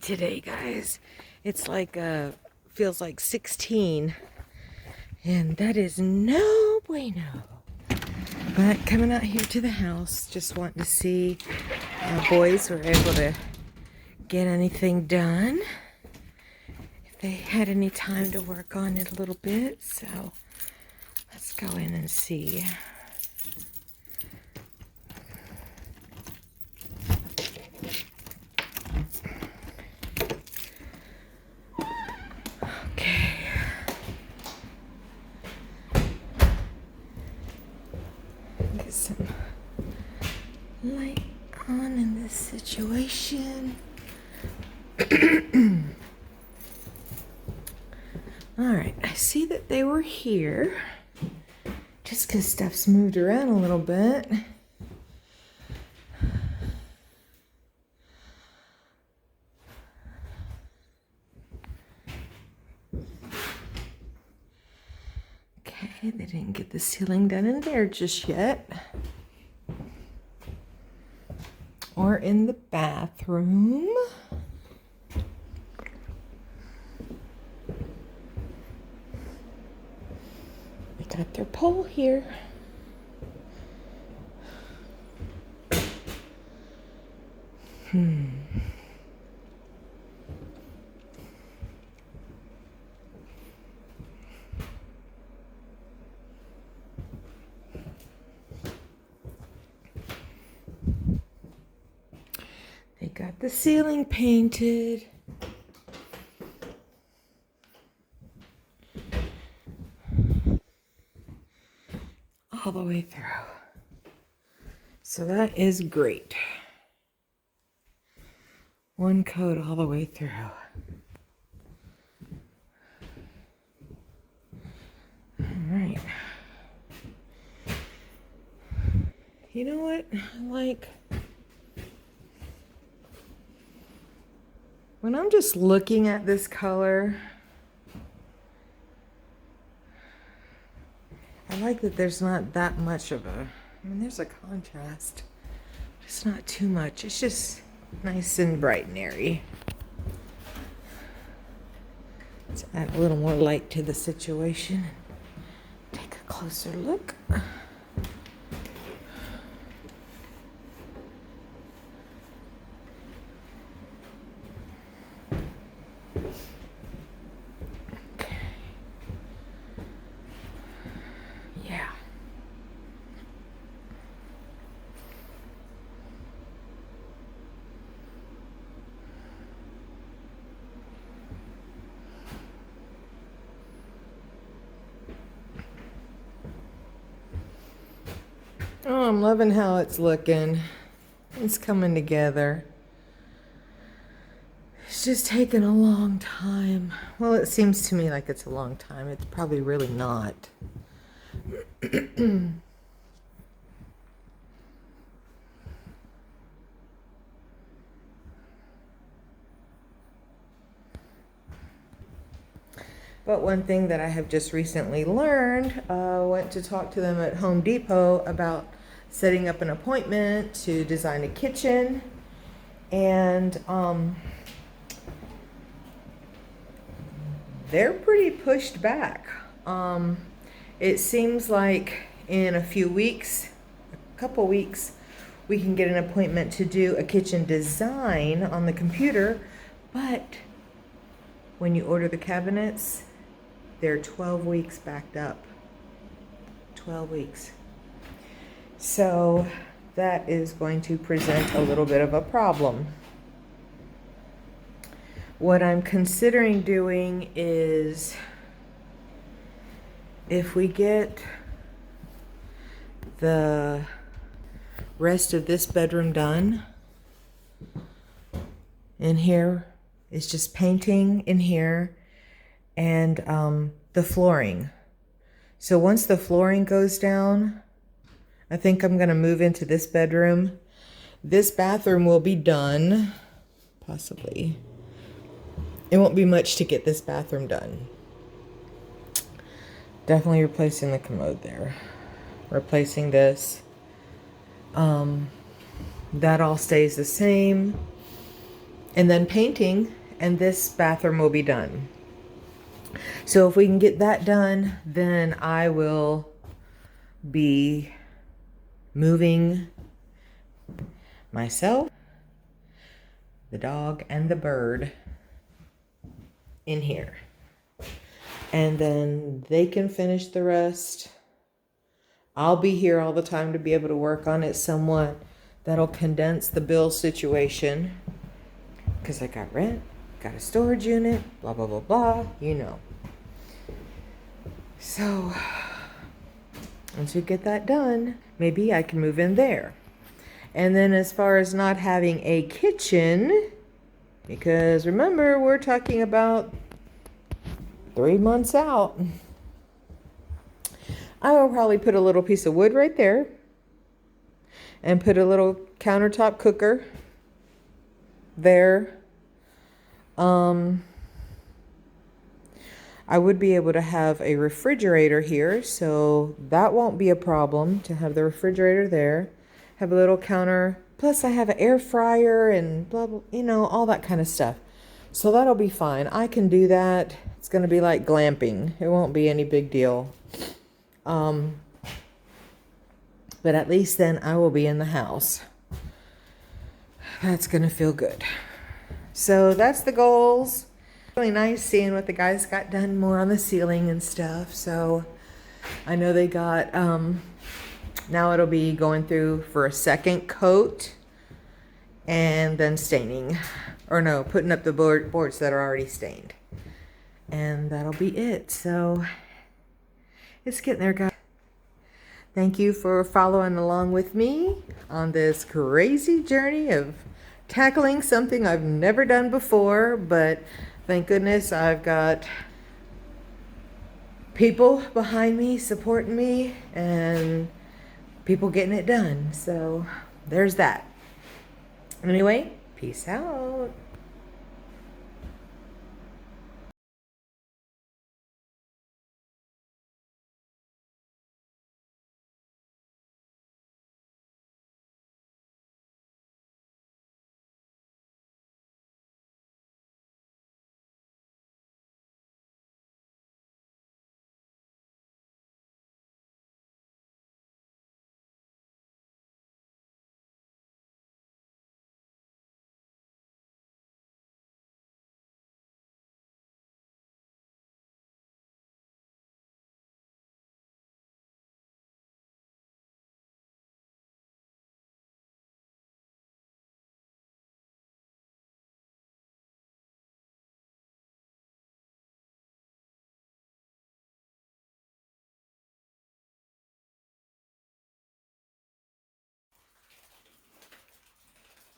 today, guys. It's like feels like 16, and that is no bueno. But coming out here to the house, just wanting to see our boys were able to get anything done. If they had any time to work on it a little bit, so let's go in and see. Get some light on in this situation. Alright, I see that they were here. Just because stuff's moved around a little bit. Okay, they didn't get the ceiling done in there just yet. Or in the bathroom. They got their pole here. They got the ceiling painted. All the way through. So that is great. One coat all the way through. All right. You know what I like? When I'm just looking at this color, I like that there's not that much of a, there's a contrast. It's not too much. It's just nice and bright and airy. Let's add a little more light to the situation. Take a closer look. Oh, I'm loving how it's looking. It's coming together. It's just taken a long time. Well, it seems to me like it's a long time. It's probably really not. But one thing that I have just recently learned, went to talk to them at Home Depot about setting up an appointment to design a kitchen. And they're pretty pushed back. It seems like in a few weeks, a couple weeks, we can get an appointment to do a kitchen design on the computer. But when you order the cabinets, they're 12 weeks backed up. 12 weeks. So that is going to present a little bit of a problem. What I'm considering doing is, if we get the rest of this bedroom done, in here is just painting in here and the flooring. So once the flooring goes down, I think I'm gonna move into this bedroom. This bathroom will be done, possibly. It won't be much to get this bathroom done. Definitely replacing the commode there. Replacing this. That all stays the same. and then painting, and this bathroom will be done. So if we can get that done, then I will be moving myself, the dog, and the bird in here. And then they can finish the rest. I'll be here all the time to be able to work on it somewhat. That'll condense the bill situation. Because I got rent, got a storage unit, blah, blah, blah, blah, you know. So, once we get that done, maybe I can move in there. And then as far as not having a kitchen, because remember, we're talking about 3 months out, I will probably put a little piece of wood right there and put a little countertop cooker there. I would be able to have a refrigerator here, so that won't be a problem to have the refrigerator there. Have a little counter, plus I have an air fryer and blah, blah, you know, all that kind of stuff. So that'll be fine. I can do that. It's going to be like glamping. It won't be any big deal. But at least then I will be in the house. That's going to feel good. So that's the goals. Really nice seeing what the guys got done more on the ceiling and stuff. So I know they got, now it'll be going through for a second coat and then staining. Or no, putting up the boards that are already stained. And that'll be it. So it's getting there, guys. Thank you for following along with me on this crazy journey of tackling something I've never done before, but thank goodness I've got people behind me supporting me and people getting it done. So there's that. Anyway, peace out.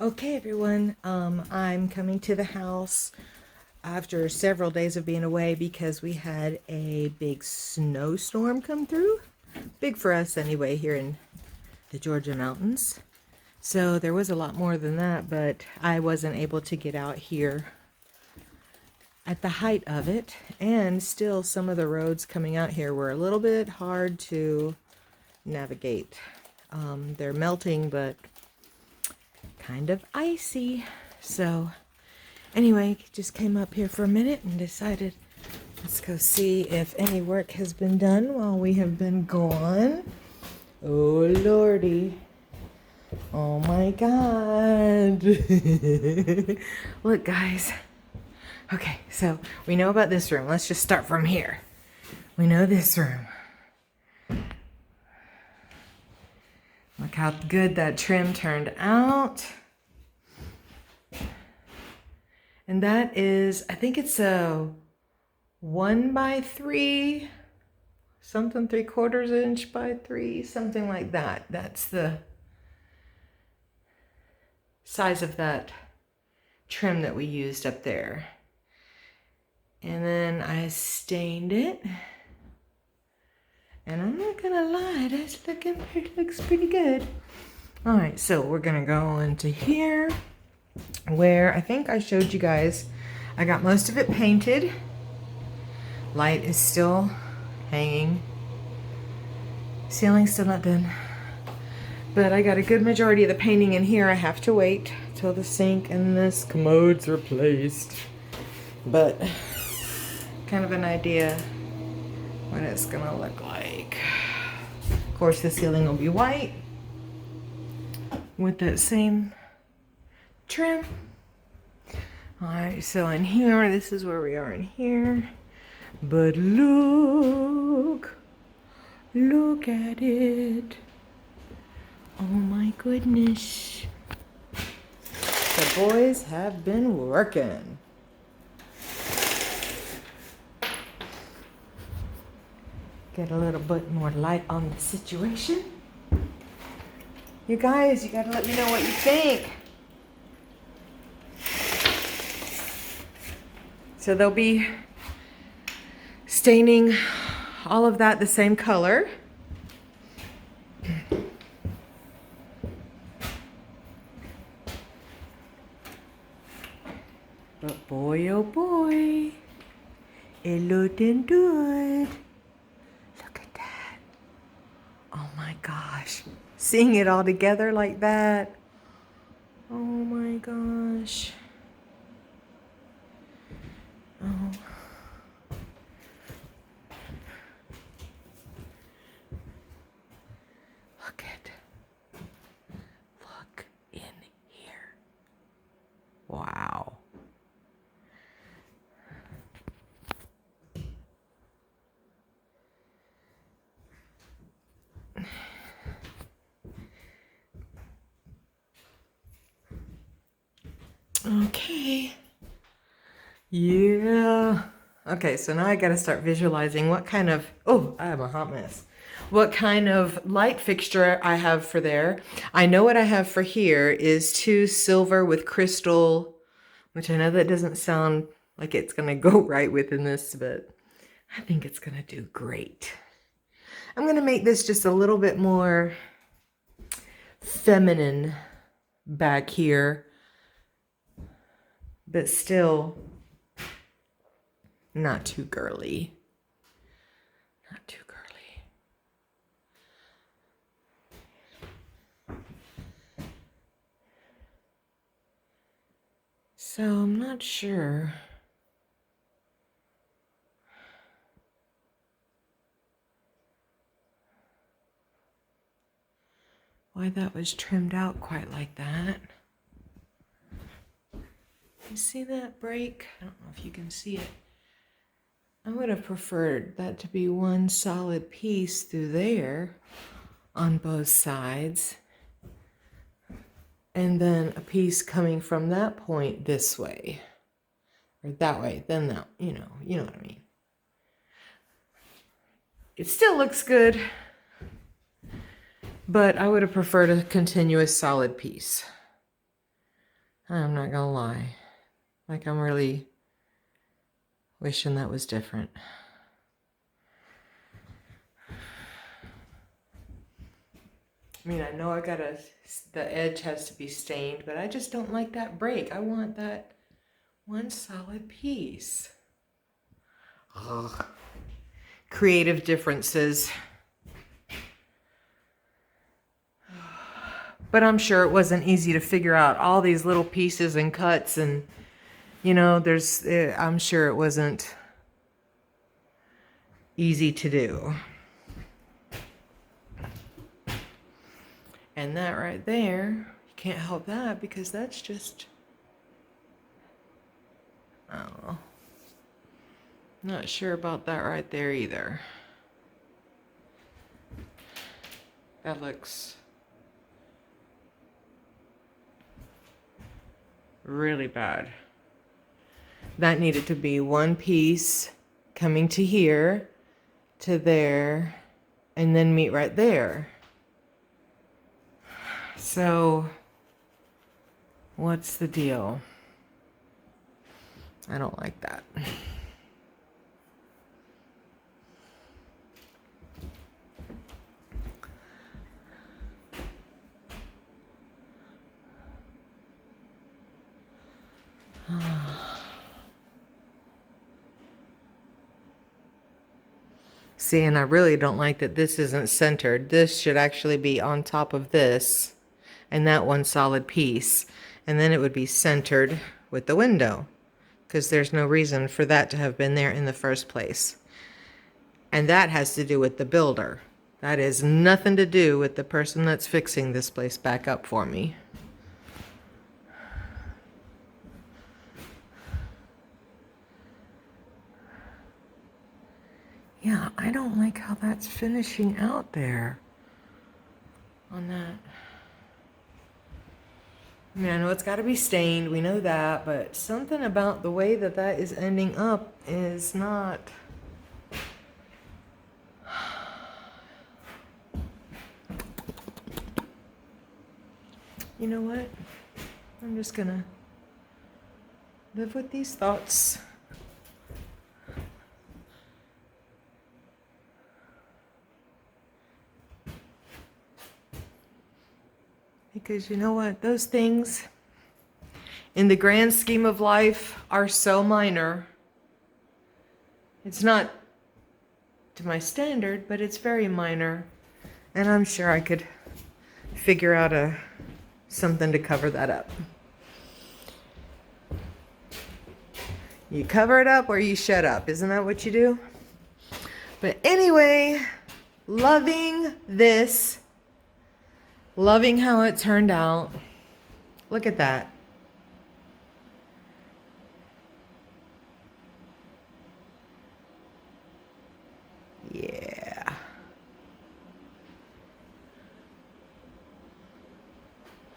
Okay, everyone, I'm coming to the house after several days of being away because we had a big snowstorm come through. Big for us anyway, here in the Georgia mountains. So there was a lot more than that, but I wasn't able to get out here at the height of it. And still some of the roads coming out here were a little bit hard to navigate. They're melting, but kind of icy. So anyway, just came up here for a minute and decided let's go see if any work has been done while we have been gone. Oh lordy. Oh my god. Look, guys. Okay, so we know about this room. Let's just start from here. We know this room. Look how good that trim turned out. And that is, I think it's a 1x3, something 3/4 inch by 3, something like that. That's the size of that trim that we used up there. And then I stained it. And I'm not gonna lie, it looks pretty good. All right, so we're gonna go into here where I think I showed you guys. I got most of it painted. Light is still hanging. Ceiling's still not done. But I got a good majority of the painting in here. I have to wait till the sink and this commode's replaced. But kind of an idea what it's gonna look like. Of course, the ceiling will be white with that same trim. All right, so in here, this is where we are in here. But look at it. Oh my goodness. The boys have been working. Get a little bit more light on the situation. You guys, you gotta let me know what you think. So they'll be staining all of that the same color. But boy, oh boy, it looking good. Look at that. Oh my gosh. Seeing it all together like that. Oh my gosh. Oh. Look in here. Wow. Okay. Yeah. Okay, so now I gotta start visualizing what kind of, oh, I have a hot mess. What kind of light fixture I have for there. I know what I have for here is 2 silver with crystal, which I know that doesn't sound like it's gonna go right within this, but I think it's gonna do great. I'm gonna make this just a little bit more feminine back here, but still not too girly. Not too girly. So I'm not sure. Why that was trimmed out quite like that. You see that break? I don't know if you can see it. I would have preferred that to be one solid piece through there on both sides. And then a piece coming from that point this way. Or that way, then that, you know what I mean. It still looks good, but I would have preferred a continuous solid piece. I'm not gonna lie. Like, I'm really wishing that was different. I mean, I know the edge has to be stained, but I just don't like that break. I want that one solid piece. Ugh. Creative differences. But I'm sure it wasn't easy to figure out all these little pieces and cuts and, I'm sure it wasn't easy to do. And that right there, you can't help that because that's just, I don't know. Not sure about that right there either. That looks really bad. That needed to be one piece coming to here, to there, and then meet right there. So, what's the deal? I don't like that. See, and I really don't like that this isn't centered. This should actually be on top of this, and that one solid piece. And then it would be centered with the window, because there's no reason for that to have been there in the first place. And that has to do with the builder. That has nothing to do with the person that's fixing this place back up for me. Yeah, I don't like how that's finishing out there on that. I mean, I know it's got to be stained, we know that, but something about the way that that is ending up is not. You know what? I'm just gonna live with these thoughts. Because you know what? Those things, in the grand scheme of life, are so minor. It's not to my standard, but it's very minor. And I'm sure I could figure out something to cover that up. You cover it up or you shut up. Isn't that what you do? But anyway, loving this. Loving how it turned out. Look at that. Yeah.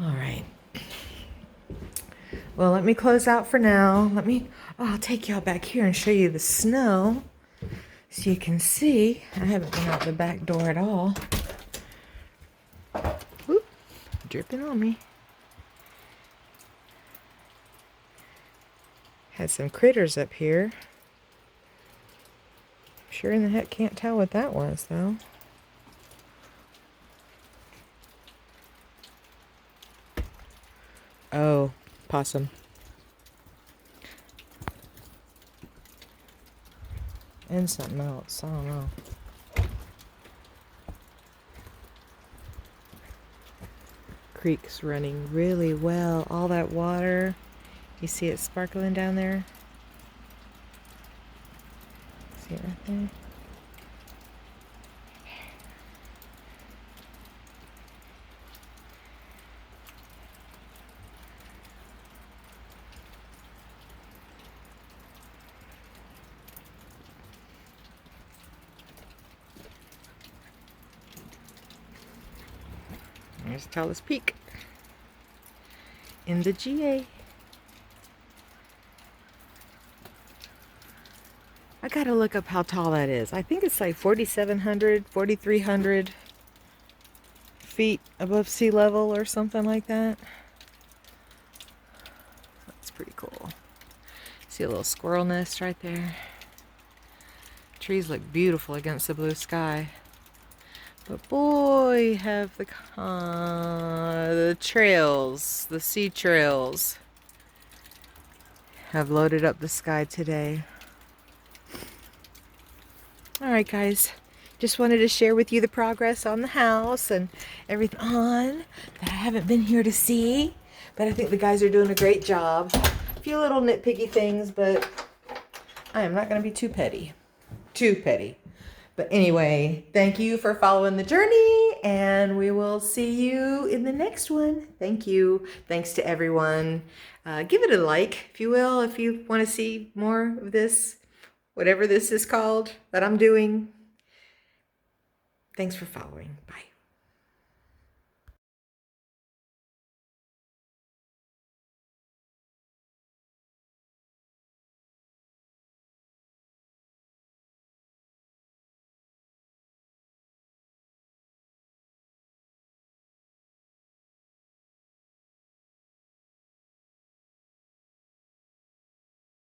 All right. Well, let me close out for now. I'll take y'all back here and show you the snow so you can see. I haven't been out the back door at all. Oop, dripping on me. Had some critters up here. Sure in the heck can't tell what that was, though. Oh, possum. And something else. I don't know. Creek's running really well. All that water. You see it sparkling down there? See it right there? There's Talus Peak in the GA. I gotta look up how tall that is. I think it's like 4,700, 4,300 feet above sea level or something like that. That's pretty cool. See a little squirrel nest right there. Trees look beautiful against the blue sky. But boy, have the trails, the sea trails, have loaded up the sky today. All right, guys. Just wanted to share with you the progress on the house and everything on that I haven't been here to see. But I think the guys are doing a great job. A few little nitpicky things, but I am not going to be too petty. Too petty. But anyway, thank you for following the journey, and we will see you in the next one. Thank you. Thanks to everyone. Give it a like, if you will, if you want to see more of this, whatever this is called that I'm doing. Thanks for following. Bye.